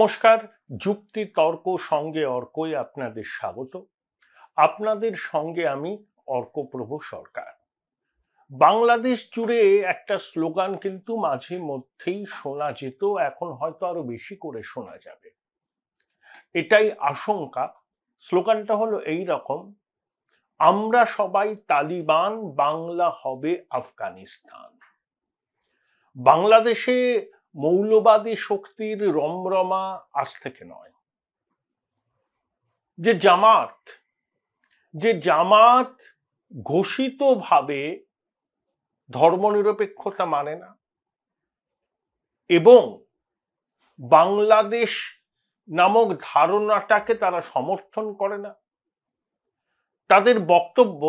নমস্কার। যুক্তি তর্ক সঙ্গে অর্কই আপনাদের স্বাগত। আপনাদের সঙ্গে আমি অর্কপ্রভ সরকার। বাংলাদেশ জুড়ে একটা স্লোগান কিন্তু মাঝে মধ্যেই শোনা যেত, এখন হয়তো আরো বেশি করে শোনা যাবে, এটাই আশঙ্কা। স্লোগানটা হলো এই রকম: আমরা সবাই তালিবান, বাংলা হবে আফগানিস্তান। বাংলাদেশে মৌলবাদী শক্তির রমরমা আজ থেকে নয়। যে জামাত ঘোষিতভাবে ধর্মনিরপেক্ষতা মানে না এবং বাংলাদেশ নামক ধারণাটাকে তারা সমর্থন করে না, তাদের বক্তব্য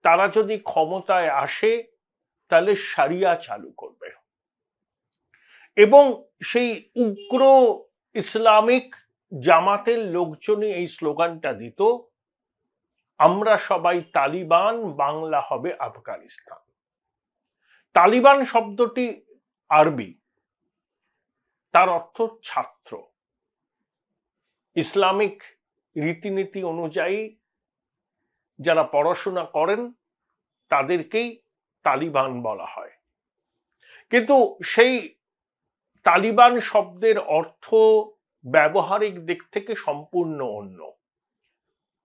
তারা যদি ক্ষমতায় আসে তাহলে শরিয়া চালু করবে এবং সেই উগ্র ইসলামিক জামাতের লোকজনই এই স্লোগানটা দিত, আমরা সবাই তালিবান, বাংলা হবে আফগানিস্তান। তালিবান শব্দটি আরবি, তার অর্থ ছাত্র। ইসলামিক রীতিনীতি অনুযায়ী যারা পড়াশোনা করেন তাদেরকেই তালিবান বলা হয়, কিন্তু সেই তালিবান শব্দের অর্থ ব্যবহারিক দিক থেকে সম্পূর্ণ অন্য।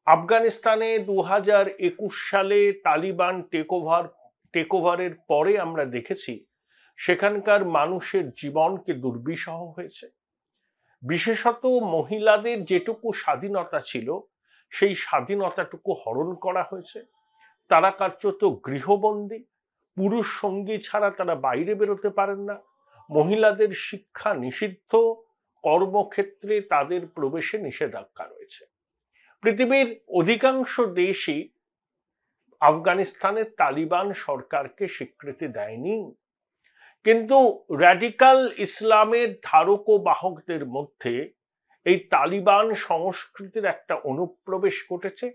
আফগানিস্তানে 2021 সালে তালিবান টেকওভারের পরে আমরা দেখেছি সেখানকার মানুষের জীবনকে দুর্বিষহ হয়েছে। বিশেষত মহিলাদের যেটুকু স্বাধীনতা ছিল সেই স্বাধীনতাটুকু হরণ করা হয়েছে। তারা কার্যত গৃহবন্দী, পুরুষ সঙ্গী ছাড়া তারা বাইরে বেরোতে পারেন না। মহিলাদের শিক্ষা নিষিদ্ধ, কর্মক্ষেত্রে তাদের প্রবেশে নিষেধাজ্ঞা রয়েছে। পৃথিবীর অধিকাংশ দেশই আফগানিস্তানের তালিবান সরকারকে স্বীকৃতি দেয়নি, কিন্তু র্যাডিক্যাল ইসলামের ধারক ও বাহকদের মধ্যে এই তালিবান সংস্কৃতির একটা অনুপ্রবেশ ঘটেছে।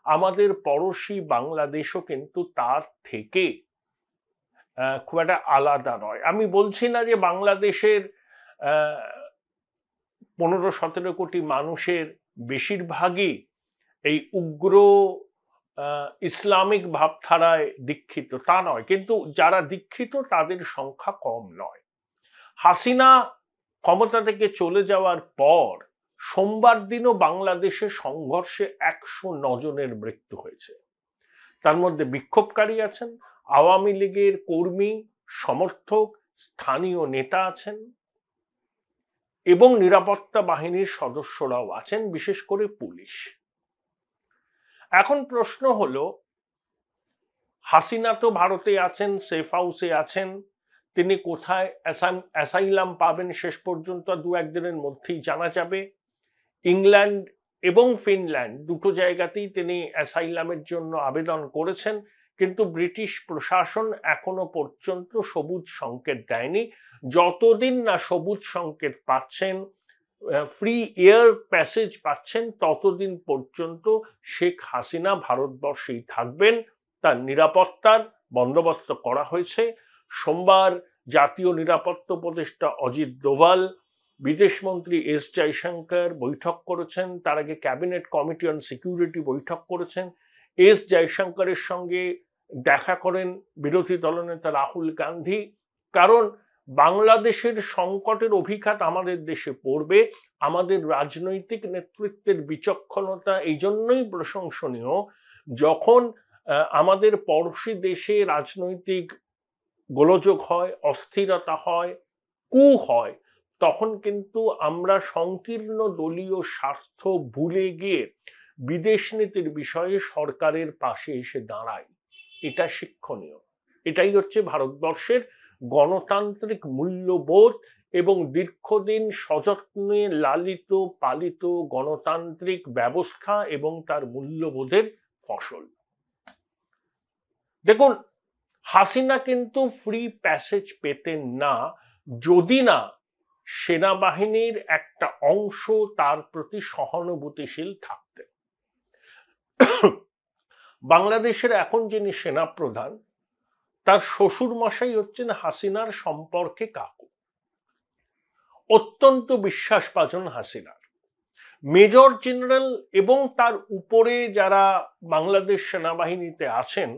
আমাদের পড়োশী বাংলাদেশও কিন্তু তার থেকে খুব একটা আলাদা নয়। আমি বলছি না যে বাংলাদেশের 15-17 কোটি মানুষের বেশিরভাগই এই উগ্র ইসলামিক ভাবধারায় দীক্ষিত, তা নয়, কিন্তু যারা দীক্ষিত তাদের সংখ্যা কম নয়। হাসিনা ক্ষমতা থেকে চলে যাওয়ার পর সোমবার দিনও বাংলাদেশের সংঘর্ষে 109 জনের মৃত্যু হয়েছে। তার মধ্যে বিক্ষোভকারী আছেন, আওয়ামী লীগের কর্মী, সমর্থক, স্থানীয় নেতা আছেন এবং নিরাপত্তা বাহিনীর সদস্যরাও আছেন, বিশেষ করে পুলিশ। এখন প্রশ্ন হলো, হাসিনা তো ভারতে আছেন, সেফ হাউসে আছেন, তিনি কোথায় অ্যাসাইলাম পাবেন শেষ পর্যন্ত 2-1 দিনের মধ্যেই জানা যাবে। ইংল্যান্ড এবং ফিনল্যান্ড দুটো জায়গাতেই তিনি অ্যাসাইলামের জন্য আবেদন করেছেন, কিন্তু ব্রিটিশ প্রশাসন এখনো পর্যন্ত সবুজ সংকেত দেয়নি। যতদিন না সবুজ সংকেত পাচ্ছেন, ফ্রি এয়ার প্যাসেজ পাচ্ছেন, ততদিন পর্যন্ত শেখ হাসিনা ভারতবর্ষেই থাকবেন। তার নিরাপত্তার বন্দোবস্ত করা হয়েছে। সোমবার জাতীয় নিরাপত্তা উপদেষ্টা অজিত দোভাল, বিদেশমন্ত্রী এস জয়শঙ্কর বৈঠক করেছেন। তার আগে ক্যাবিনেট কমিটি অন সিকিউরিটি বৈঠক করেছেন। এস জয়শঙ্করের সঙ্গে দেখা করেন বিরোধী দলনেতা রাহুল গান্ধী, কারণ বাংলাদেশের সংকটের অভিঘাত আমাদের দেশে পড়বে। আমাদের রাজনৈতিক নেতৃত্বের বিচক্ষণতা এই জন্যই প্রশংসনীয়, যখন আমাদের পড়োশী দেশে রাজনৈতিক গোলযোগ হয়, অস্থিরতা হয়, কু হয়, তখন কিন্তু আমরা সংকীর্ণ দলীয় স্বার্থ ভুলে গিয়ে বিদেশ নীতির বিষয়ে সরকারের পাশে এসে দাঁড়াই। এটা শিক্ষণীয়। এটাই হচ্ছে ভারতবর্ষের গণতান্ত্রিক মূল্যবোধ এবং দীর্ঘদিন সযত্নে লালিত পালিত গণতান্ত্রিক ব্যবস্থা এবং তার মূল্যবোধের ফসল। দেখুন, হাসিনা কিন্তু ফ্রি প্যাসেজ পেতেন না যদি না সেনাবাহিনীর একটা অংশ তার প্রতি সহানুভূতিশীল থাকতেন। বাংলাদেশের এখন যিনি সেনাপ্রধান, তার শ্বশুর মশাই হচ্ছেন হাসিনার সম্পর্কে কাকু। অত্যন্ত বিশ্বাসভাজন হাসিনার। মেজর জেনারেল এবং তার উপরে যারা বাংলাদেশ সেনাবাহিনীতে আছেন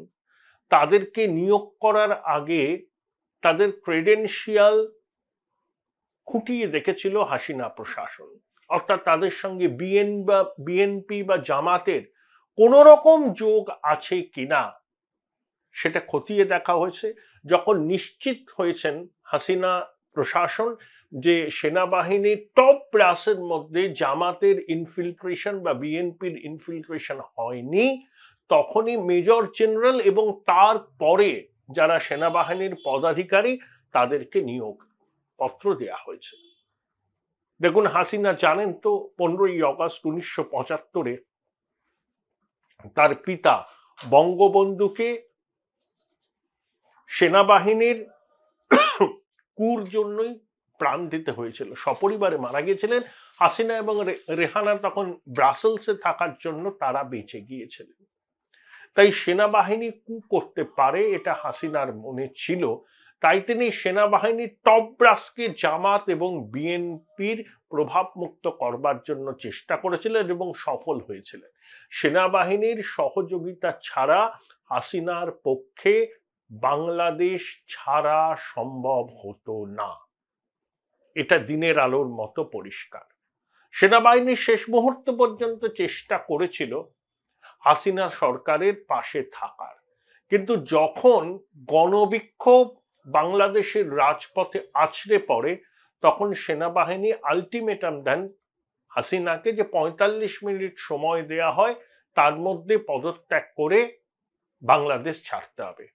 তাদেরকে নিয়োগ করার আগে তাদের ক্রেডেনশিয়াল খুঁটিয়ে দেখেছিল হাসিনা প্রশাসন, অর্থাৎ তাদের সঙ্গে বিএনপি বা জামাতের কোন রকম যোগ আছে কিনা সেটা খতিয়ে দেখা হয়েছে। যখন নিশ্চিত হয়েছেন হাসিনা প্রশাসন যে সেনাবাহিনীর টপ ব্রাসের মধ্যে জামাতের ইনফিলট্রেশন বা বিএনপির ইনফিলট্রেশন হয়নি, তখনই মেজর জেনারেল এবং তার পরে যারা সেনাবাহিনীর পদাধিকারী তাদেরকে নিয়োগ পত্র দেয়া হয়েছে। দেখুন, হাসিনা জানেন তো 15ই আগস্ট 1975-এ তার পিতা বঙ্গবন্ধুকে সেনাবাহিনীর কুর জন্যই প্রাণ দিতে হয়েছিল, সপরিবারে মারা গিয়েছিলেন। হাসিনা এবং রেহানা তখন ব্রাসেলসে থাকার জন্য তারা বেঁচে গিয়েছিলেন। তাই সেনাবাহিনী কু করতে পারে এটা হাসিনার মনে ছিল, তাই তিনি সেনাবাহিনীর টপ ব্রাসকে জামাত এবং বিএনপির প্রভাব মুক্ত করবার জন্য চেষ্টা করেছিলেন এবং সফল হয়েছিলেন। সেনাবাহিনীর সহযোগিতা ছাড়া হাসিনার পক্ষে বাংলাদেশ ছাড়া সম্ভব হতো না, এটা দিনের আলোর মতো পরিষ্কার। সেনাবাহিনী শেষ মুহূর্ত পর্যন্ত চেষ্টা করেছিল হাসিনা সরকারের পাশে থাকার, কিন্তু যখন গণবিক্ষোভ বাংলাদেশের রাজপথে আছড়ে পড়ে তখন সেনাবাহিনী আলটিমেটাম দেন হাসিনাকে যে 45 মিনিট সময় দেয়া হয়, তার মধ্যে পদত্যাগ করে বাংলাদেশ ছাড়তে হবে।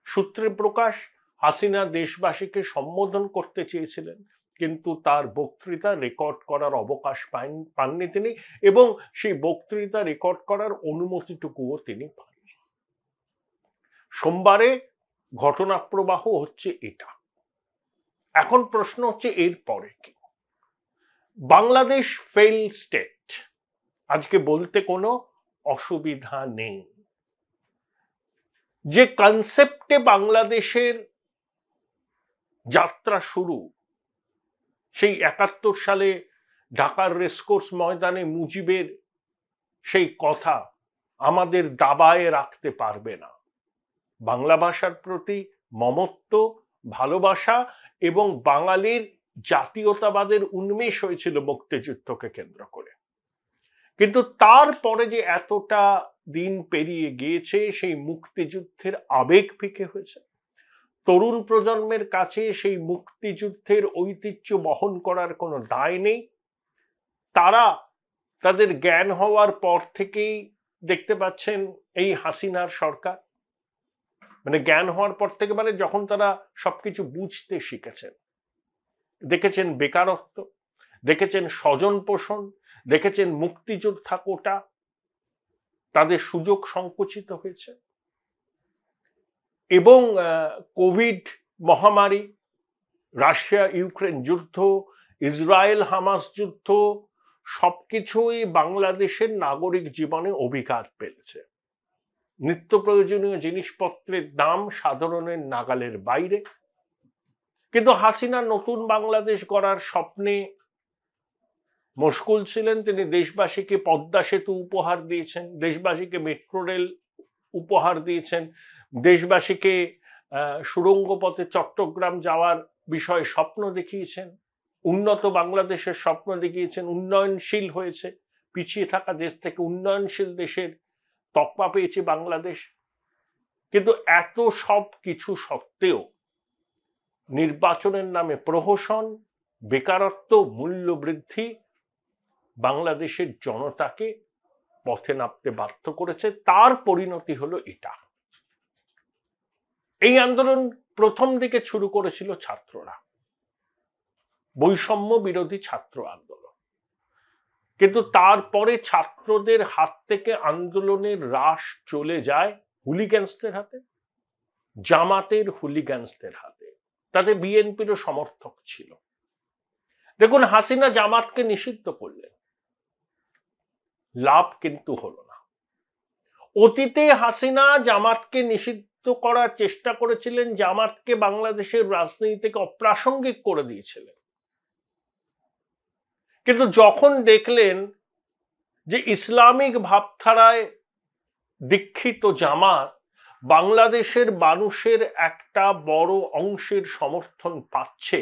সূত্রে প্রকাশ, হাসিনা দেশবাসীকে সম্বোধন করতে চেয়েছিলেন, কিন্তু তার বক্তৃতা রেকর্ড করার অবকাশ পাননি তিনি, এবং সেই বক্তৃতা রেকর্ড করার অনুমতিটুকুও তিনি পাননি। সোমবারে ঘটনা প্রবাহ হচ্ছে এটা। এখন প্রশ্ন হচ্ছে এর পরে কি? বাংলাদেশ ফেল স্টেট, আজকে বলতে কোনো অসুবিধা নেই। যে কনসেপ্টে বাংলাদেশের যাত্রা শুরু, সেই 71 সালে ঢাকার রেসকোর্স ময়দানে মুজিবের সেই কথা আমাদের দাবায় রাখতে পারবে না, বাংলা ভাষার প্রতি মমত্ব, ভালোবাসা এবং বাঙালির জাতীয়তাবাদের উন্মেষ হয়েছিল মুক্তিযুদ্ধকে কেন্দ্র করে। কিন্তু তারপরে যে এতটা দিন পেরিয়ে গিয়েছে, সেই মুক্তিযুদ্ধের আবেগ ফিকে হয়েছে। তরুণ প্রজন্মের কাছে সেই মুক্তিযুদ্ধের ঐতিহ্য বহন করার কোনো দায় নেই। তারা তাদের জ্ঞান হওয়ার পর থেকেই দেখতে পাচ্ছেন এই হাসিনার সরকার, মানে জ্ঞান হওয়ার পর থেকে, মানে যখন তারা সবকিছু বুঝতে শিখেছেন, দেখেছেন বেকারত্ব, দেখেছেন স্বজন পোষণ, দেখেছেন মুক্তিযোদ্ধা কোটা, তাদের সুযোগ সংকুচিত হয়েছে, এবং কোভিড মহামারী, রাশিয়া ইউক্রেন যুদ্ধ, ইসরায়েল হামাস যুদ্ধ, সবকিছুই বাংলাদেশের নাগরিক জীবনে অভিঘাত ফেলেছে। নিত্য প্রয়োজনীয় জিনিসপত্রের দাম সাধারণের নাগালের বাইরে। কিন্তু হাসিনা নতুন বাংলাদেশ গড়ার স্বপ্নে মশগুল ছিলেন। তিনি দেশবাসীকে পদ্মা সেতু উপহার দিয়েছেন, দেশবাসীকে মেট্রো রেল উপহার দিয়েছেন, দেশবাসীকে সুড়ঙ্গ পথে চট্টগ্রাম যাওয়ার বিষয়ে স্বপ্ন দেখিয়েছেন, উন্নত বাংলাদেশের স্বপ্ন দেখিয়েছেন। উন্নয়নশীল হয়েছে, পিছিয়ে থাকা দেশ থেকে উন্নয়নশীল দেশের তকমা পেয়েছে বাংলাদেশ। কিন্তু এত সব কিছু সত্ত্বেও নির্বাচনের নামে প্রহসন, বেকারত্ব, মূল্য বৃদ্ধি বাংলাদেশের জনতাকে পথে নামতে বাধ্য করেছে। তার পরিণতি হলো এটা। এই আন্দোলন প্রথম দিকে শুরু করেছিল ছাত্ররা, বৈষম্য বিরোধী ছাত্র আন্দোলন, কিন্তু তারপরে ছাত্রদের হাত থেকে আন্দোলনের রাশ চলে যায় হুলিগ্যান্সদের হাতে, জামাতের হুলিগ্যান্সদের হাতে। তাতে বিএনপিরও সমর্থক ছিল। দেখুন, হাসিনা জামাতকে নিষিদ্ধ করলেন, লাভ কিন্তু হলো না। অতীতে হাসিনা জামাতকে নিষিদ্ধ করার চেষ্টা করেছিলেন, জামাতকে বাংলাদেশের রাজনীতি থেকে অপ্রাসঙ্গিক করে দিয়েছিলেন। কিন্তু যখন দেখলেন যে ইসলামিক ভাবধারায় দীক্ষিত জামাত বাংলাদেশের মানুষের একটা বড় অংশের সমর্থন পাচ্ছে,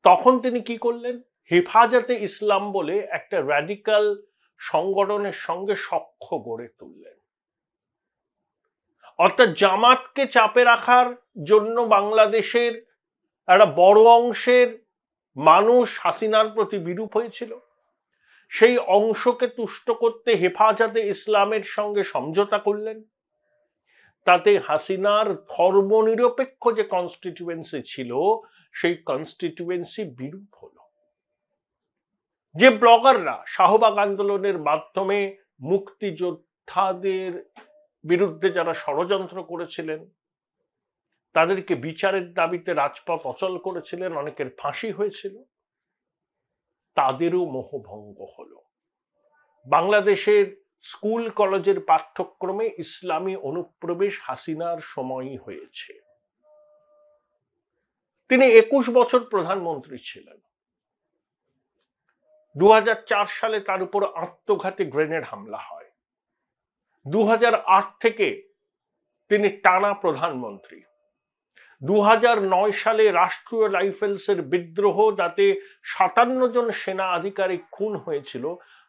তখন তিনি কি করলেন? হেফাজতে ইসলাম বলে একটা র্যাডিক্যাল সংগঠনের সঙ্গে সখ্য গড়ে তুললেন। অর্থাৎ জামাতকে চাপে রাখার জন্য বাংলাদেশের একটা বড় অংশের মানুষ হাসিনার প্রতি বিরূপ হয়েছিল, সেই অংশকে তুষ্ট করতে হেফাজতে ইসলামের সঙ্গে সমঝোতা করলেন। তাতে হাসিনার ধর্মনিরপেক্ষ যে কনস্টিটিউয়েন্সি ছিল সেই কনস্টিটিউয়েন্সি বিরূপ হলো। যে ব্লগাররা শাহবাগ আন্দোলনের মাধ্যমে মুক্তিযোদ্ধাদের বিরুদ্ধে যারা ষড়যন্ত্র করেছিলেন, তাদেরকে বিচারের দাবিতে রাজপথ অচল করেছিলেন, অনেকের ফাঁসি হয়েছিল, তাদেরও মোহভঙ্গ হলো। বাংলাদেশের স্কুল কলেজের পাঠ্যক্রমে ইসলামী অনুপ্রবেশ হাসিনার সময়ই হয়েছে। তিনি 21 বছর প্রধানমন্ত্রী ছিলেন। 2004 সালে তার উপর আত্মঘাতী গ্রেনেড হামলা হয়। 2008 থেকে তিনি টানা প্রধানমন্ত্রী। 2009 সালে রাষ্ট্রীয় রাইফেলসের বিদ্রোহ, যাতে 57 জন সেনা আধিকারিক খুন হয়েছিল,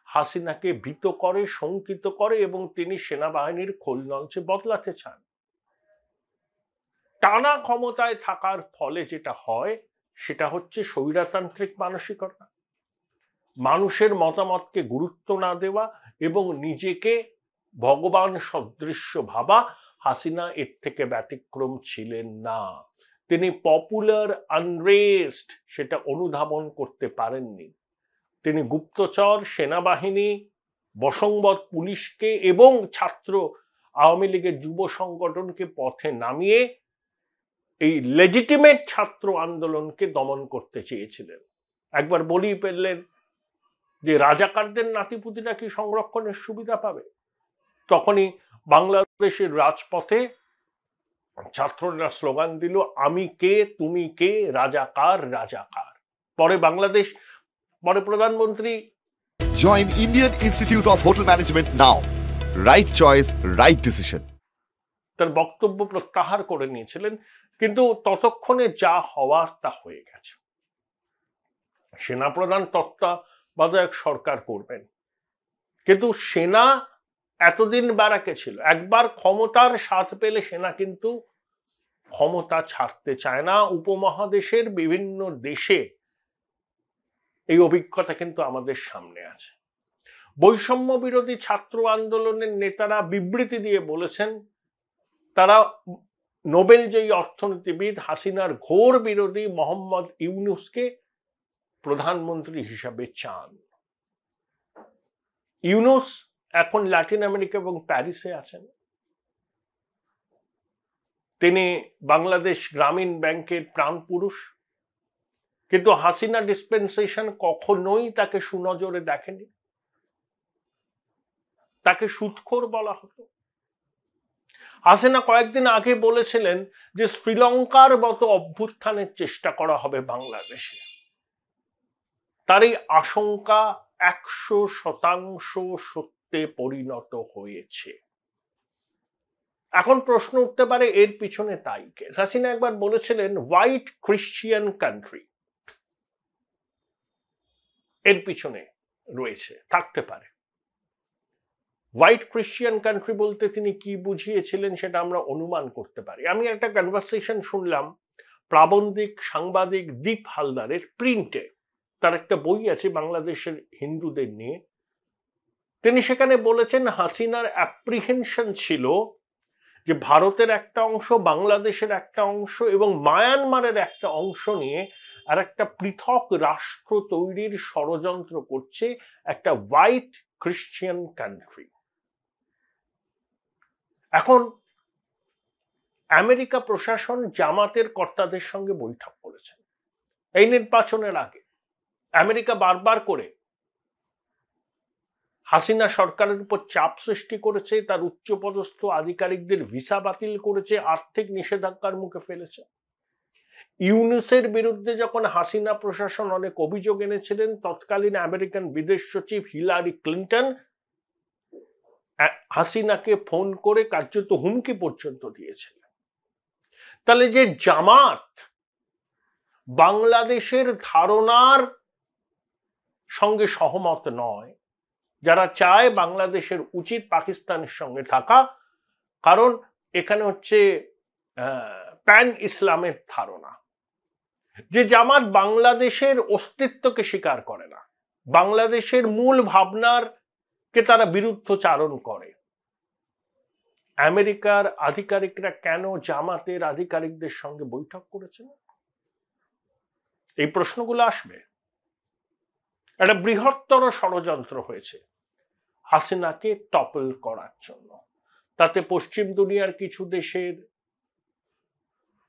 হাসিনাকে ভীত করে, শঙ্কিত করে এবং তিনি সেনাবাহিনীর খোলনলচে বদলাতে চান। টানা ক্ষমতায় থাকার ফলে যেটা হয় সেটা হচ্ছে স্বৈরতান্ত্রিক মানসিকতা, মানুষের মতামতকে গুরুত্ব না দেওয়া এবং নিজেকে ভগবান সদৃশ্য ভাবা। হাসিনা এর থেকে ব্যতিক্রম ছিলেন না। তিনি পপুলার আনরেস্ট সেটা অনুধাবন করতে পারেননি। তিনি গুপ্তচর, সেনাবাহিনী, বশংবদ পুলিশকে এবং ছাত্র আওয়ামী লীগের যুব সংগঠনকে পথে নামিয়ে এই লেজিটিমেট ছাত্র আন্দোলনকে দমন করতে চেয়েছিলেন। একবার বলেই ফেললেন যে রাজাকারদের নাতিপুতিরা কি সংরক্ষণের সুবিধা পাবে? তখনই বাংলাদেশের রাজপথে ছাত্ররা স্লোগান দিল, আমি কে, তুমি কে, রাজাকার রাজাকার। পরে প্রধানমন্ত্রী join Indian institute of hotel management now, right choice, right decision. তার বক্তব্য প্রত্যাহার করে নিয়েছিলেন, কিন্তু ততক্ষণে যা হওয়ার তা হয়ে গেছে। সেনাপ্রধান তত্ত্বাবধায়ক সরকার করবেন, কিন্তু সেনা এতদিন ব্যারাকে ছিল। একবার ক্ষমতার স্বাদ পেলে সেনা কিন্তু ক্ষমতা ছাড়তে চায় না। উপমহাদেশের বিভিন্ন দেশে এই অভিজ্ঞতা কিন্তু আমাদের সামনে আছে। বৈষম্য বিরোধী ছাত্র আন্দোলনের নেতারা বিবৃতি দিয়ে বলেছেন তারা নোবেলজয়ী অর্থনীতিবিদ হাসিনার ঘোর বিরোধী মোহাম্মদ ইউনূসকে প্রধানমন্ত্রী হিসাবে চান। ইউনূস এখন ল্যাটিন আমেরিকা এবং প্যারিসে আছেন। তিনি বাংলাদেশ গ্রামীণ ব্যাংকের প্রাণপুরুষ, কিন্তু হাসিনা ডিসপেন্সেশন কখনোই তাকে সুনজরে দেখেনি। তাকে সুদখোর বলা হতো। হাসিনা কয়েকদিন আগে বলেছিলেন যে শ্রীলঙ্কার মতো অভ্যুত্থানের চেষ্টা করা হবে বাংলাদেশে। তার এই আশঙ্কা 100% সত্যে পরিণত হয়েছে। এখন প্রশ্ন উঠতে পারে এর পিছনে তাই কে? হাসিনা একবার বলেছিলেন হোয়াইট ক্রিশ্চিয়ান কান্ট্রি এর পিছনে রয়েছে, থাকতে পারে। হোয়াইট ক্রিশ্চিয়ান কান্ট্রি বলতে তিনি কি বুঝিয়েছিলেন সেটা আমরা অনুমান করতে পারি। আমি একটা কনভারসেশন শুনলাম প্রাবন্ধিক সাংবাদিক দীপ হালদারের প্রিন্টে, তার একটা বই আছে বাংলাদেশের হিন্দুদের নিয়ে। তিনি সেখানে বলেছেন হাসিনার অ্যাপ্রিহেনশন ছিল যে ভারতের একটা অংশ, বাংলাদেশের একটা অংশ এবং মায়ানমারের একটা অংশ নিয়ে আর একটা পৃথক রাষ্ট্র তৈরির ষড়যন্ত্র করছে একটা হোয়াইট ক্রিশ্চিয়ান কান্ট্রি। এখন আমেরিকা প্রশাসন জামাতের কর্তাদের সঙ্গে বৈঠক করেছেন এই নির্বাচনের আগে। আমেরিকা বারবার করে হাসিনা সরকারের উপর চাপ সৃষ্টি করেছে, তার উচ্চপদস্থ আধিকারিকদের ভিসা বাতিল করেছে, আর্থিক নিষেধাজ্ঞার মুখে ফেলেছে। ইউনুসের বিরুদ্ধে যখন হাসিনা প্রশাসন অনেক অভিযোগ এনেছিলেন, তৎকালীন আমেরিকান বিদেশ সচিব হিলারি ক্লিন্টন হাসিনাকে ফোন করে কার্যত হুমকি পর্যন্ত দিয়েছিলেন। তাহলে যে জামাত বাংলাদেশের ধারণার সঙ্গে সহমত নয়, যারা চায় বাংলাদেশের উচিত পাকিস্তানের সঙ্গে থাকা, কারণ এখানে হচ্ছে প্যান ইসলামের ধারণা, যে জামাত বাংলাদেশের অস্তিত্বকে স্বীকার করে না, বাংলাদেশের মূল ভাবনার কে তারা বিরুদ্ধচারণ করে। আমেরিকার আধিকারিকরা কেন জামাতের আধিকারিকদের সঙ্গে বৈঠক করেছেন? এই প্রশ্নগুলো আসবে। একটা বৃহত্তর ষড়যন্ত্র হয়েছে হাসিনাকে টপল করার জন্য। তাতে পশ্চিম দুনিয়ার কিছু দেশের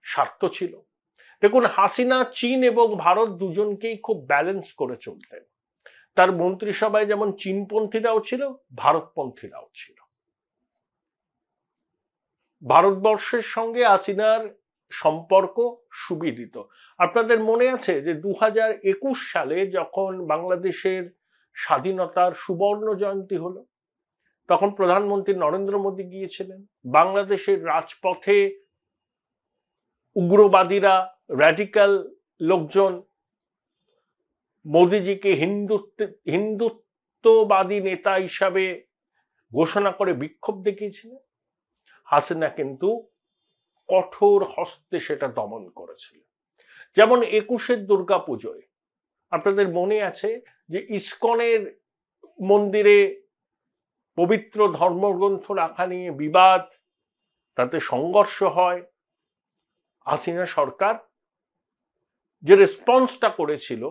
স্বার্থ ছিল। দেখুন, হাসিনা চীন এবং ভারত দুজনকেই খুব ব্যালেন্স করে চলতেন। তার মন্ত্রিসভায় যেমন চীনপন্থীরাও ছিল, ভারতপন্থীরাও ছিল। ভারতবর্ষের সঙ্গে হাসিনার সম্পর্ক সুবিদিত। আপনাদের মনে আছে যে 2021 সালে যখন বাংলাদেশের স্বাধীনতার সুবর্ণ জয়ন্তী হলো, তখন প্রধানমন্ত্রী নরেন্দ্র মোদী গিয়েছিলেন। বাংলাদেশের রাজপথে উগ্রবাদীরা, র্যাডিক্যাল লোকজন মোদীজিকে হিন্দুত্ববাদী নেতা হিসাবে ঘোষণা করে বিক্ষোভ দেখিয়েছিলেন। হাসিনা কিন্তু কঠোর হস্তে সেটা দমন করেছিল। যেমন 21-এর দুর্গাপুজোয় আপনাদের মনে আছে যে ইসকনের মন্দিরে পবিত্র ধর্মগ্রন্থ রাখা নিয়ে বিবাদ, তাতে সংঘর্ষ হয়। হাসিনা সরকার যে রেসপন্সটা করেছিল,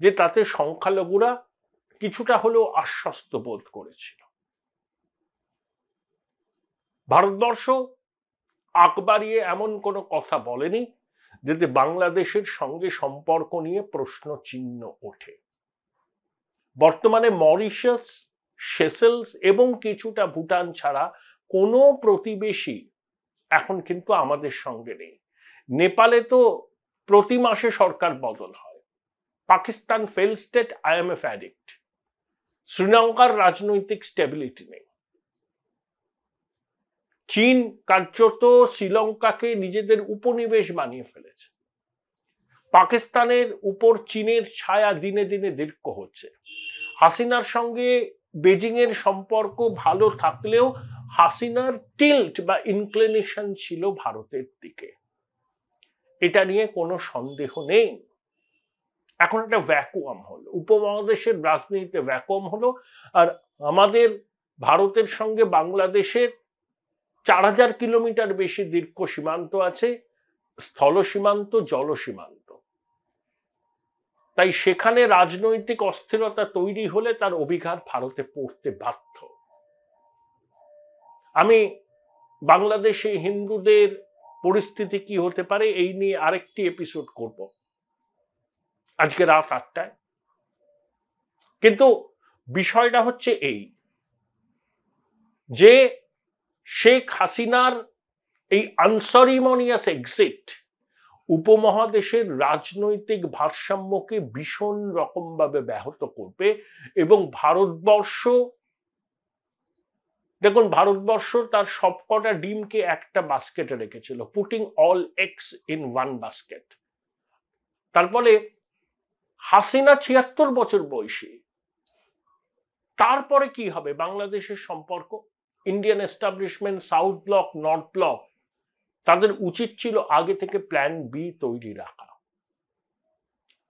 যে তাতে সংখ্যালঘুরা কিছুটা হলেও আশ্বস্ত বোধ করেছিল। ভারতবর্ষ আগ বাড়িয়ে এমন কোনো কথা বলেনি যাতে বাংলাদেশের সঙ্গে সম্পর্ক নিয়ে প্রশ্ন চিহ্ন ওঠে। বর্তমানে মরিশাস, সেশেলস এবং কিছুটা ভুটান ছাড়া কোনো প্রতিবেশী এখন কিন্তু আমাদের সঙ্গে নেই। নেপালে তো প্রতি মাসে সরকার বদল হয়। Pakistan fail state, IMF addict. শ্রীলঙ্কার রাজনৈতিক স্টেবিলিটি নেই। চীন কার্যত শ্রীলঙ্কাকে নিজেদের উপনিবেশ বানিয়ে ফেলেছে। পাকিস্তানের উপর চীনের ছায়া দিনে দিনে দীর্ঘ হচ্ছে। হাসিনার সঙ্গে বেজিং এর সম্পর্ক ভালো থাকলেও হাসিনার টিল্ট বা ইনক্লিনেশন ছিল ভারতের দিকে, এটা নিয়ে কোনো সন্দেহ নেই। এখন একটা ভ্যাকুয়াম হলো, উপমহাদেশের রাজনীতিতে ভ্যাকুয়াম হলো। আর আমাদের ভারতের সঙ্গে বাংলাদেশের 4000 কিলোমিটার বেশি দীর্ঘ সীমান্ত আছে, স্থল সীমান্ত, জল সীমান্ত। তাই সেখানে রাজনৈতিক অস্থিরতা তৈরি হলে তার অভিঘাত ভারতে পড়তে বাধ্য। আমি বাংলাদেশে হিন্দুদের পরিস্থিতি কি হতে পারে এই নিয়ে আরেকটি এপিসোড করব আজকে রাত 8টায়। কিন্তু বিষয়টা হচ্ছে এই যে শেখ হাসিনার এই আনসেরিমনিয়াস এক্সিট উপমহাদেশের রাজনৈতিক ভারসাম্যকে ভীষণ রকমভাবে ব্যাহত করবে। এবং ভারতবর্ষ, দেখুন, ভারতবর্ষ তার সবকটা ডিমকে একটা বাস্কেটে রেখেছিল, putting all eggs in one basket. তারপরে হাসিনা 76 বছর বয়সী, তারপরে কি হবে বাংলাদেশের সম্পর্ক? Indian establishment, south block, north block, তাদের উচিত ছিল আগে থেকে প্ল্যান বি তৈরি রাখা।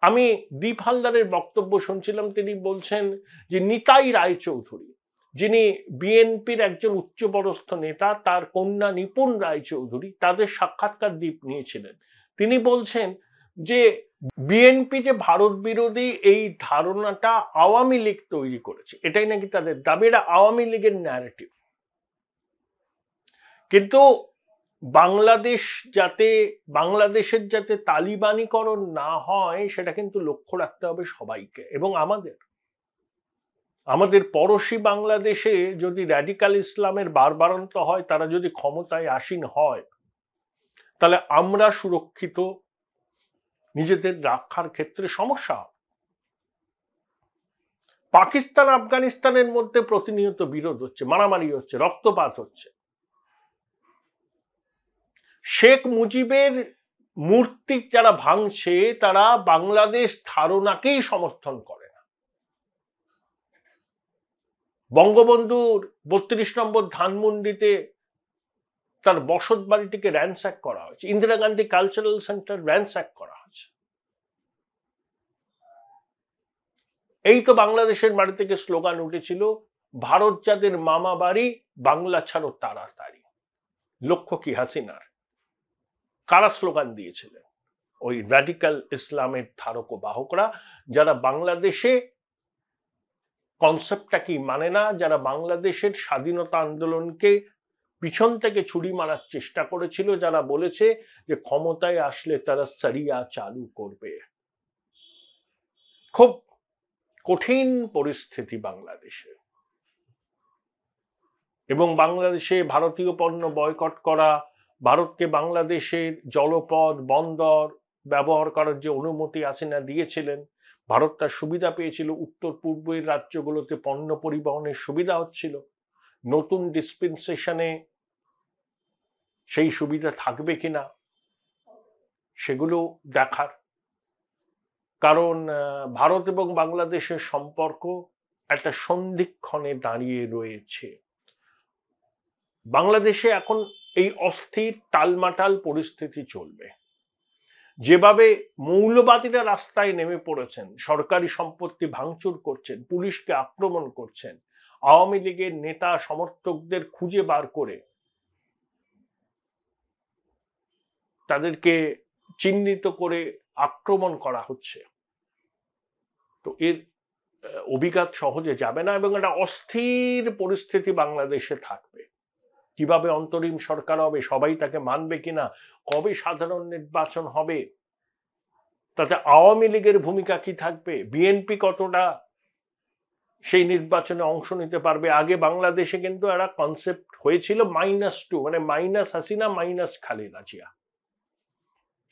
আমি দীপ হালদারের বক্তব্য শুনছিলাম, তিনি বলছেন যে নিতাই রায়চৌধুরী, যিনি বিএনপির একজন উচ্চপদস্থ নেতা, তার কন্যা নিপুণ রায়চৌধুরী, তাদের সাক্ষাৎকার দীপ নিয়েছিলেন। তিনি বলছেন যে বিএনপি যে ভারত বিরোধী এই ধারণাটা আওয়ামী লীগ তৈরি করেছে, এটাই নাকি তাদের দাবি, এটা আওয়ামী লীগের ন্যারেটিভ। কিন্তু বাংলাদেশের যাতে তালিবানীকরণ না হয় সেটা কিন্তু লক্ষ্য রাখতে হবে সবাইকে। এবং আমাদের পড়োশী বাংলাদেশে যদি র্যাডিক্যাল ইসলামের বারবারন্ত হয়, তারা যদি ক্ষমতায় আসীন হয়, তাহলে আমরা সুরক্ষিত নিজেদের রক্ষার ক্ষেত্রে সমস্যা হবে। পাকিস্তান আফগানিস্তানের মধ্যে প্রতিনিয়ত বিরোধ হচ্ছে, মারামারি হচ্ছে, রক্তপাত হচ্ছে। শেখ মুজিবের মূর্তি যারা ভাঙছে তারা বাংলাদেশ ধারণাকেই সমর্থন করে না। বঙ্গবন্ধুর ৩২ নম্বর ধানমন্ডিতে তার বসত বাড়িটিকে র্যানস্যাক করা হয়েছে, ইন্দিরা গান্ধী কালচারাল সেন্টার র্যানস্যাক করা হয়েছে। এই তো বাংলাদেশের বাড়ি থেকে স্লোগান উঠেছিল, ভারত যাদের মামা বাড়ি, বাংলা ছাড়ো তাড়াতাড়ি। লক্ষ্য কি হাসিনার? কারা স্লোগান দিয়েছিলেন? ওই র্যাডিক্যাল ইসলামের ধারক ও বাহকরা, যারা বাংলাদেশে কনসেপ্টটা কি মানে না, যারা বাংলাদেশের স্বাধীনতা আন্দোলনকে পিছন থেকে ছুরি মারার চেষ্টা করেছিল, যারা বলেছে যে ক্ষমতায় আসলে তারা শরিয়া চালু করবে। খুব কঠিন পরিস্থিতি বাংলাদেশে, এবং বাংলাদেশে ভারতীয় পণ্য বয়কট করা, ভারতকে বাংলাদেশের জলপথ বন্দর ব্যবহার করার যে অনুমতি হাসিনা দিয়েছিলেন, ভারত তার সুবিধা পেয়েছিল। উত্তর পূর্বের রাজ্যগুলোতে পণ্য পরিবহনের সুবিধা হচ্ছিল। নতুন ডিসপেন্সেশনে সেই সুবিধা থাকবে কিনা সেগুলো দেখার। কারণ ভারত এবং বাংলাদেশের সম্পর্ক একটা সন্ধিক্ষণে দাঁড়িয়ে রয়েছে। বাংলাদেশে এখন এই অস্থির টালমাটাল পরিস্থিতি চলবে। যেভাবে মৌলবাদীরা রাস্তায় নেমে পড়েছেন, সরকারি সম্পত্তি ভাঙচুর করছেন, পুলিশকে আক্রমণ করছেন, আওয়ামী লীগের নেতা সমর্থকদের খুঁজে বার করে তাদেরকে চিহ্নিত করে আক্রমণ করা হচ্ছে, তো এর অভিঘাত সহজে যাবে না এবং একটা অস্থির পরিস্থিতি বাংলাদেশে থাকবে। কিভাবে অন্তরিম সরকার হবে, সবাই তাকে মানবে কিনা, কবে সাধারণ নির্বাচন হবে, তাতে আওয়ামী লীগের ভূমিকা কি থাকবে, বিএনপি কতটা সেই নির্বাচনে অংশ নিতে পারবে। আগে বাংলাদেশে কিন্তু একটা কনসেপ্ট হয়েছিল -2, মানে মাইনাস হাসিনা মাইনাস খালেদা জিয়া।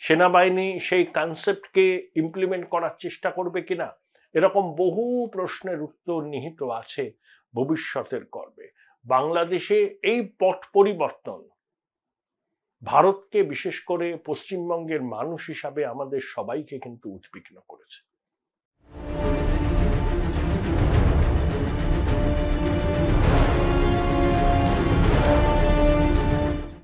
সেনাবাহিনী সেই কনসেপ্টকে ইমপ্লিমেন্ট করার চেষ্টা করবে কিনা, এরকম বহু প্রশ্নের উত্তর নিহিত আছে ভবিষ্যতের গর্বে। বাংলাদেশে এই পট পরিবর্তন ভারতকে, বিশেষ করে পশ্চিমবঙ্গের মানুষ হিসাবে আমাদের সবাইকে কিন্তু উদ্বিগ্ন করেছে।